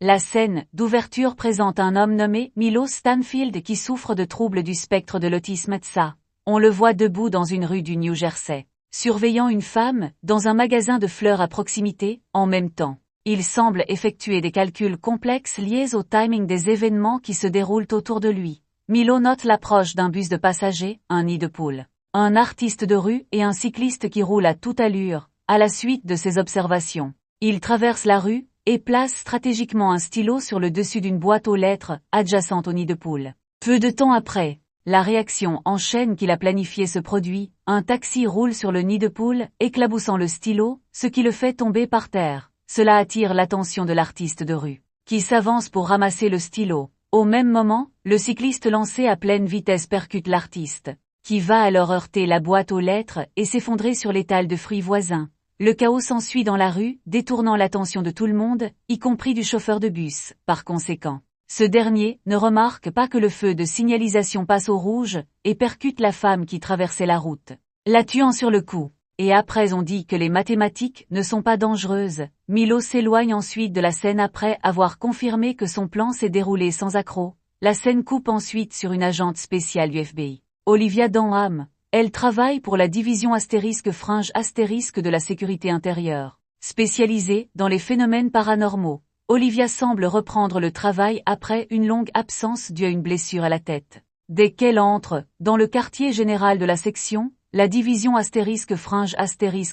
La scène d'ouverture présente un homme nommé Milo Stanfield qui souffre de troubles du spectre de l'autisme TSA. On le voit debout dans une rue du New Jersey, surveillant une femme, dans un magasin de fleurs à proximité, en même temps. Il semble effectuer des calculs complexes liés au timing des événements qui se déroulent autour de lui. Milo note l'approche d'un bus de passagers, un nid de poule, un artiste de rue et un cycliste qui roule à toute allure. À la suite de ses observations, il traverse la rue et place stratégiquement un stylo sur le dessus d'une boîte aux lettres adjacente au nid de poule. Peu de temps après, la réaction en chaîne qu'il a planifiée se produit, un taxi roule sur le nid de poule, éclaboussant le stylo, ce qui le fait tomber par terre. Cela attire l'attention de l'artiste de rue, qui s'avance pour ramasser le stylo. Au même moment, le cycliste lancé à pleine vitesse percute l'artiste, qui va alors heurter la boîte aux lettres et s'effondrer sur l'étal de fruits voisin. Le chaos s'ensuit dans la rue, détournant l'attention de tout le monde, y compris du chauffeur de bus. Par conséquent, ce dernier ne remarque pas que le feu de signalisation passe au rouge et percute la femme qui traversait la route, la tuant sur le coup. Et après on dit que les mathématiques ne sont pas dangereuses. Milo s'éloigne ensuite de la scène après avoir confirmé que son plan s'est déroulé sans accroc. La scène coupe ensuite sur une agente spéciale du FBI, Olivia Dunham. Elle travaille pour la division *Fringe* de la sécurité intérieure, spécialisée dans les phénomènes paranormaux. Olivia semble reprendre le travail après une longue absence due à une blessure à la tête. Dès qu'elle entre dans le quartier général de la section, la division *Fringe*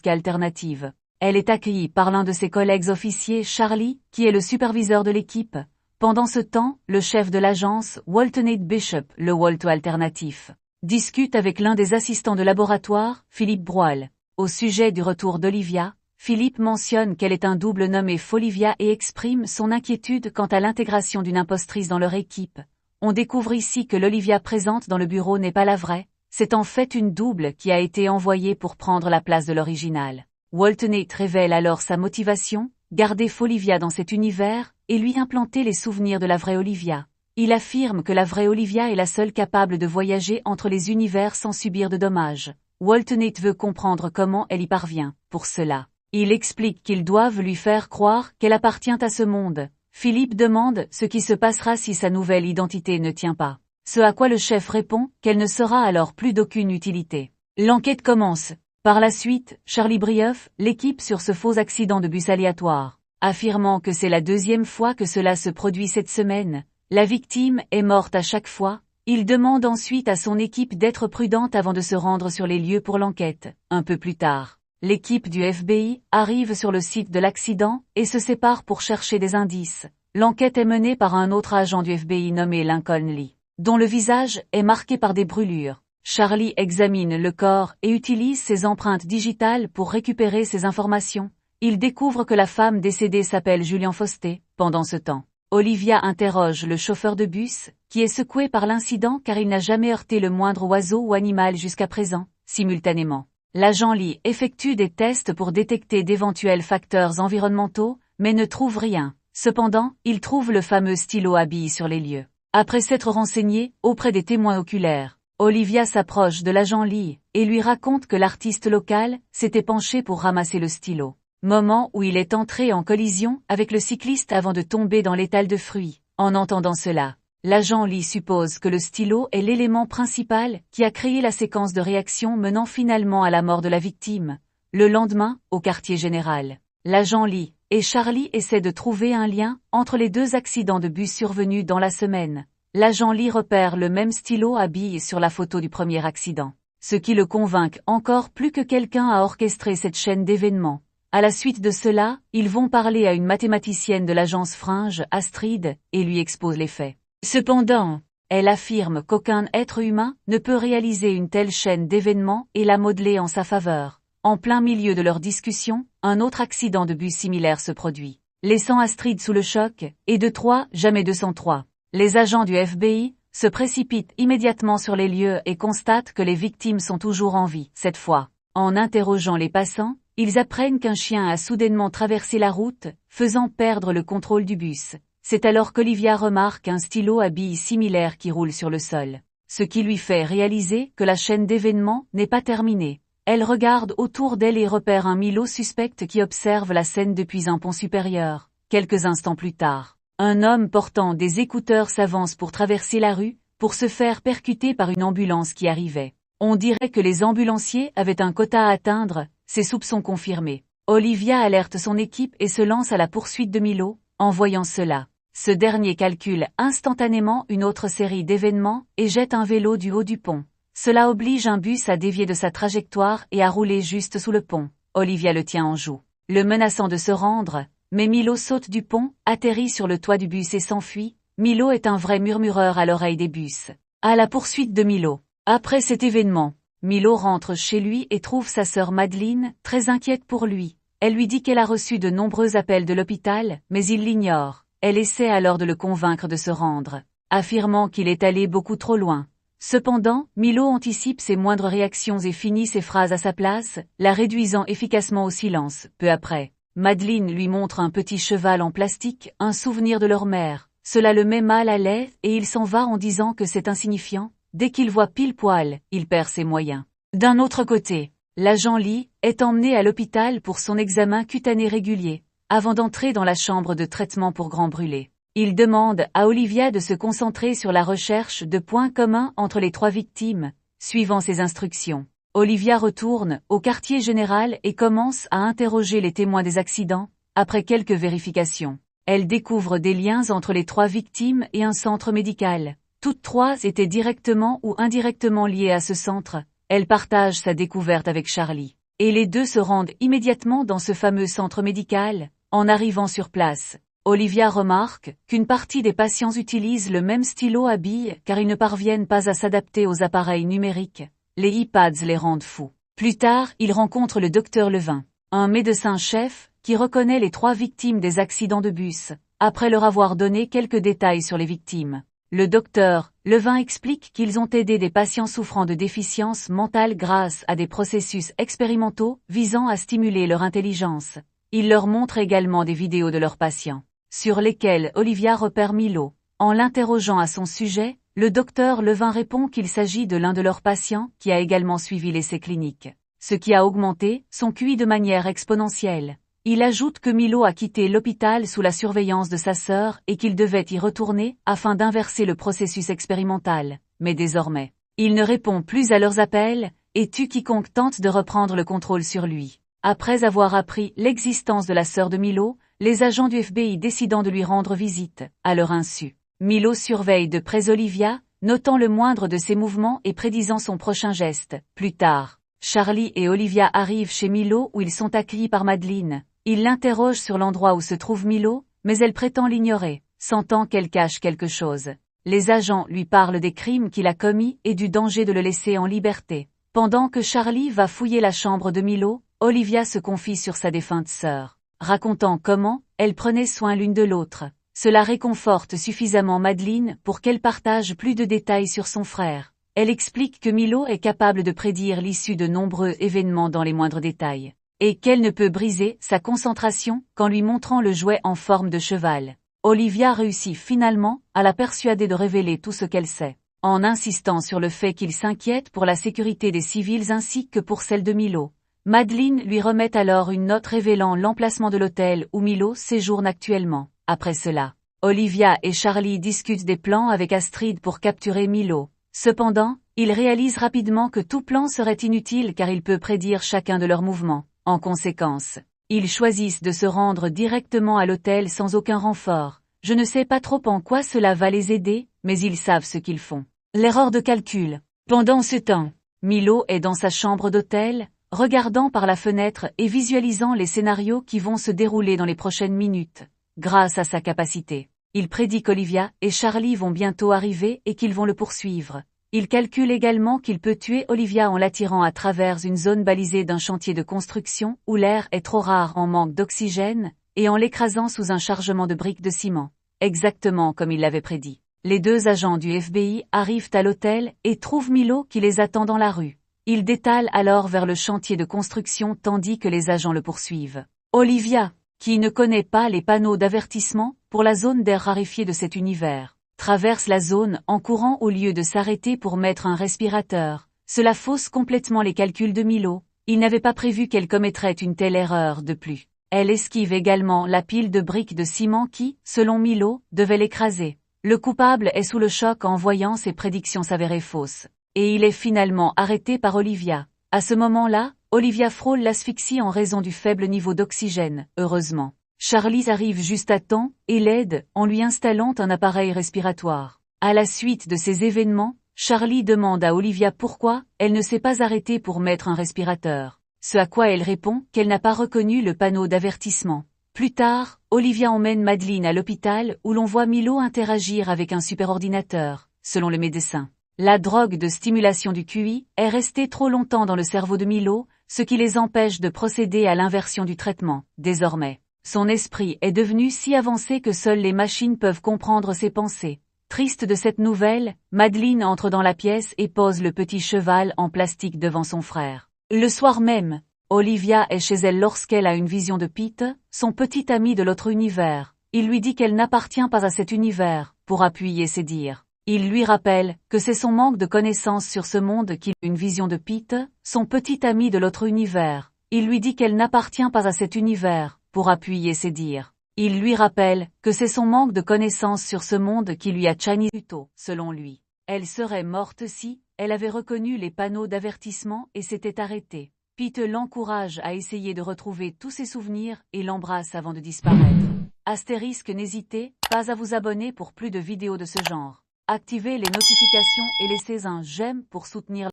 alternative, elle est accueillie par l'un de ses collègues officiers, Charlie, qui est le superviseur de l'équipe. Pendant ce temps, le chef de l'agence, Waltonate Bishop, le Walto alternatif, discute avec l'un des assistants de laboratoire, Philippe Broil. Au sujet du retour d'Olivia, Philippe mentionne qu'elle est un double nommé Folivia et exprime son inquiétude quant à l'intégration d'une impostrice dans leur équipe. On découvre ici que l'Olivia présente dans le bureau n'est pas la vraie, c'est en fait une double qui a été envoyée pour prendre la place de l'original. Waltonate révèle alors sa motivation, garder Folivia dans cet univers, et lui implanter les souvenirs de la vraie Olivia. Il affirme que la vraie Olivia est la seule capable de voyager entre les univers sans subir de dommages. Waltonate veut comprendre comment elle y parvient. Pour cela, il explique qu'ils doivent lui faire croire qu'elle appartient à ce monde. Philippe demande ce qui se passera si sa nouvelle identité ne tient pas. Ce à quoi le chef répond qu'elle ne sera alors plus d'aucune utilité. L'enquête commence. Par la suite, Charlie briefe l'équipe sur ce faux accident de bus aléatoire, affirmant que c'est la deuxième fois que cela se produit cette semaine. La victime est morte à chaque fois. Il demande ensuite à son équipe d'être prudente avant de se rendre sur les lieux pour l'enquête. Un peu plus tard, l'équipe du FBI arrive sur le site de l'accident et se sépare pour chercher des indices. L'enquête est menée par un autre agent du FBI nommé Lincoln Lee, dont le visage est marqué par des brûlures. Charlie examine le corps et utilise ses empreintes digitales pour récupérer ces informations. Il découvre que la femme décédée s'appelle Julian Faustet. Pendant ce temps, Olivia interroge le chauffeur de bus, qui est secoué par l'incident car il n'a jamais heurté le moindre oiseau ou animal jusqu'à présent. Simultanément, l'agent Lee effectue des tests pour détecter d'éventuels facteurs environnementaux, mais ne trouve rien. Cependant, il trouve le fameux stylo à billes sur les lieux. Après s'être renseigné auprès des témoins oculaires, Olivia s'approche de l'agent Lee et lui raconte que l'artiste local s'était penché pour ramasser le stylo. Moment où il est entré en collision avec le cycliste avant de tomber dans l'étal de fruits. En entendant cela, l'agent Lee suppose que le stylo est l'élément principal qui a créé la séquence de réaction menant finalement à la mort de la victime. Le lendemain, au quartier général, l'agent Lee et Charlie essaient de trouver un lien entre les deux accidents de bus survenus dans la semaine. L'agent Lee repère le même stylo à billes sur la photo du premier accident, ce qui le convainc encore plus que quelqu'un a orchestré cette chaîne d'événements. À la suite de cela, ils vont parler à une mathématicienne de l'agence Fringe, Astrid, et lui exposent les faits. Cependant, elle affirme qu'aucun être humain ne peut réaliser une telle chaîne d'événements et la modeler en sa faveur. En plein milieu de leur discussion, un autre accident de bus similaire se produit, laissant Astrid sous le choc, et de 3, jamais 203. Les agents du FBI se précipitent immédiatement sur les lieux et constatent que les victimes sont toujours en vie. Cette fois, en interrogeant les passants, ils apprennent qu'un chien a soudainement traversé la route, faisant perdre le contrôle du bus. C'est alors qu'Olivia remarque un stylo à billes similaire qui roule sur le sol, ce qui lui fait réaliser que la chaîne d'événements n'est pas terminée. Elle regarde autour d'elle et repère un Milo suspect qui observe la scène depuis un pont supérieur. Quelques instants plus tard, Un homme portant des écouteurs s'avance pour traverser la rue, pour se faire percuter par une ambulance qui arrivait. On dirait que les ambulanciers avaient un quota à atteindre, ses soupçons confirmés. Olivia alerte son équipe et se lance à la poursuite de Milo. En voyant cela, ce dernier calcule instantanément une autre série d'événements et jette un vélo du haut du pont. Cela oblige un bus à dévier de sa trajectoire et à rouler juste sous le pont. Olivia le tient en joue, le menaçant de se rendre, mais Milo saute du pont, atterrit sur le toit du bus et s'enfuit. Milo est un vrai murmureur à l'oreille des bus. À la poursuite de Milo. Après cet événement, Milo rentre chez lui et trouve sa sœur Madeleine, très inquiète pour lui. Elle lui dit qu'elle a reçu de nombreux appels de l'hôpital, mais il l'ignore. Elle essaie alors de le convaincre de se rendre, affirmant qu'il est allé beaucoup trop loin. Cependant, Milo anticipe ses moindres réactions et finit ses phrases à sa place, la réduisant efficacement au silence. Peu après, Madeleine lui montre un petit cheval en plastique, un souvenir de leur mère. Cela le met mal à l'aise et il s'en va en disant que c'est insignifiant. Dès qu'il voit pile poil, il perd ses moyens. D'un autre côté, l'agent Lee est emmené à l'hôpital pour son examen cutané régulier, avant d'entrer dans la chambre de traitement pour grands brûlés. Il demande à Olivia de se concentrer sur la recherche de points communs entre les 3 victimes, suivant ses instructions. Olivia retourne au quartier général et commence à interroger les témoins des accidents. Après quelques vérifications, elle découvre des liens entre les 3 victimes et un centre médical. Toutes 3 étaient directement ou indirectement liées à ce centre. Elle partage sa découverte avec Charlie. Et les 2 se rendent immédiatement dans ce fameux centre médical. En arrivant sur place, Olivia remarque qu'une partie des patients utilisent le même stylo à billes car ils ne parviennent pas à s'adapter aux appareils numériques. Les iPads les rendent fous. Plus tard, il rencontre le docteur Levin, un médecin-chef qui reconnaît les 3 victimes des accidents de bus, après leur avoir donné quelques détails sur les victimes. Le docteur Levin explique qu'ils ont aidé des patients souffrant de déficience mentale grâce à des processus expérimentaux visant à stimuler leur intelligence. Il leur montre également des vidéos de leurs patients, sur lesquelles Olivia repère Milo. En l'interrogeant à son sujet, le docteur Levin répond qu'il s'agit de l'un de leurs patients qui a également suivi l'essai clinique, ce qui a augmenté son QI de manière exponentielle. Il ajoute que Milo a quitté l'hôpital sous la surveillance de sa sœur et qu'il devait y retourner afin d'inverser le processus expérimental. Mais désormais, il ne répond plus à leurs appels et tue quiconque tente de reprendre le contrôle sur lui. Après avoir appris l'existence de la sœur de Milo, les agents du FBI décidant de lui rendre visite, à leur insu. Milo surveille de près Olivia, notant le moindre de ses mouvements et prédisant son prochain geste. Plus tard, Charlie et Olivia arrivent chez Milo où ils sont accueillis par Madeleine. Il l'interroge sur l'endroit où se trouve Milo, mais elle prétend l'ignorer, sentant qu'elle cache quelque chose. Les agents lui parlent des crimes qu'il a commis et du danger de le laisser en liberté. Pendant que Charlie va fouiller la chambre de Milo, Olivia se confie sur sa défunte sœur, racontant comment elle prenait soin l'une de l'autre. Cela réconforte suffisamment Madeleine pour qu'elle partage plus de détails sur son frère. Elle explique que Milo est capable de prédire l'issue de nombreux événements dans les moindres détails, et qu'elle ne peut briser sa concentration qu'en lui montrant le jouet en forme de cheval. Olivia réussit finalement à la persuader de révéler tout ce qu'elle sait, en insistant sur le fait qu'il s'inquiète pour la sécurité des civils ainsi que pour celle de Milo. Madeleine lui remet alors une note révélant l'emplacement de l'hôtel où Milo séjourne actuellement. Après cela, Olivia et Charlie discutent des plans avec Astrid pour capturer Milo. Cependant, ils réalisent rapidement que tout plan serait inutile car il peut prédire chacun de leurs mouvements. En conséquence, ils choisissent de se rendre directement à l'hôtel sans aucun renfort. Je ne sais pas trop en quoi cela va les aider, mais ils savent ce qu'ils font. L'erreur de calcul. Pendant ce temps, Milo est dans sa chambre d'hôtel, regardant par la fenêtre et visualisant les scénarios qui vont se dérouler dans les prochaines minutes. Grâce à sa capacité, il prédit qu'Olivia et Charlie vont bientôt arriver et qu'ils vont le poursuivre. Il calcule également qu'il peut tuer Olivia en l'attirant à travers une zone balisée d'un chantier de construction où l'air est trop rare en manque d'oxygène, et en l'écrasant sous un chargement de briques de ciment. Exactement comme il l'avait prédit. Les 2 agents du FBI arrivent à l'hôtel et trouvent Milo qui les attend dans la rue. Il détale alors vers le chantier de construction tandis que les agents le poursuivent. Olivia, qui ne connaît pas les panneaux d'avertissement pour la zone d'air raréfié de cet univers, traverse la zone en courant au lieu de s'arrêter pour mettre un respirateur. Cela fausse complètement les calculs de Milo. Il n'avait pas prévu qu'elle commettrait une telle erreur de plus. Elle esquive également la pile de briques de ciment qui, selon Milo, devait l'écraser. Le coupable est sous le choc en voyant ses prédictions s'avérer fausses. Et il est finalement arrêté par Olivia. À ce moment-là, Olivia frôle l'asphyxie en raison du faible niveau d'oxygène, heureusement. Charlie arrive juste à temps, et l'aide, en lui installant un appareil respiratoire. À la suite de ces événements, Charlie demande à Olivia pourquoi elle ne s'est pas arrêtée pour mettre un respirateur. Ce à quoi elle répond qu'elle n'a pas reconnu le panneau d'avertissement. Plus tard, Olivia emmène Madeline à l'hôpital où l'on voit Milo interagir avec un superordinateur, selon le médecin. La drogue de stimulation du QI est restée trop longtemps dans le cerveau de Milo, ce qui les empêche de procéder à l'inversion du traitement. Désormais, son esprit est devenu si avancé que seules les machines peuvent comprendre ses pensées. Triste de cette nouvelle, Madeline entre dans la pièce et pose le petit cheval en plastique devant son frère. Le soir même, Olivia est chez elle lorsqu'elle a une vision de Pete, son petit ami de l'autre univers. Il lui dit qu'elle n'appartient pas à cet univers, pour appuyer ses dires. Il lui rappelle que c'est son manque de connaissances sur ce monde qui une vision de Pete, son petit ami de l'autre univers. Il lui dit qu'elle n'appartient pas à cet univers, pour appuyer ses dires. Il lui rappelle que c'est son manque de connaissances sur ce monde qui lui a Chinese plutôt, selon lui. Elle serait morte si elle avait reconnu les panneaux d'avertissement et s'était arrêtée. Pete l'encourage à essayer de retrouver tous ses souvenirs et l'embrasse avant de disparaître. Astérisque, n'hésitez pas à vous abonner pour plus de vidéos de ce genre. Activez les notifications et laissez un j'aime pour soutenir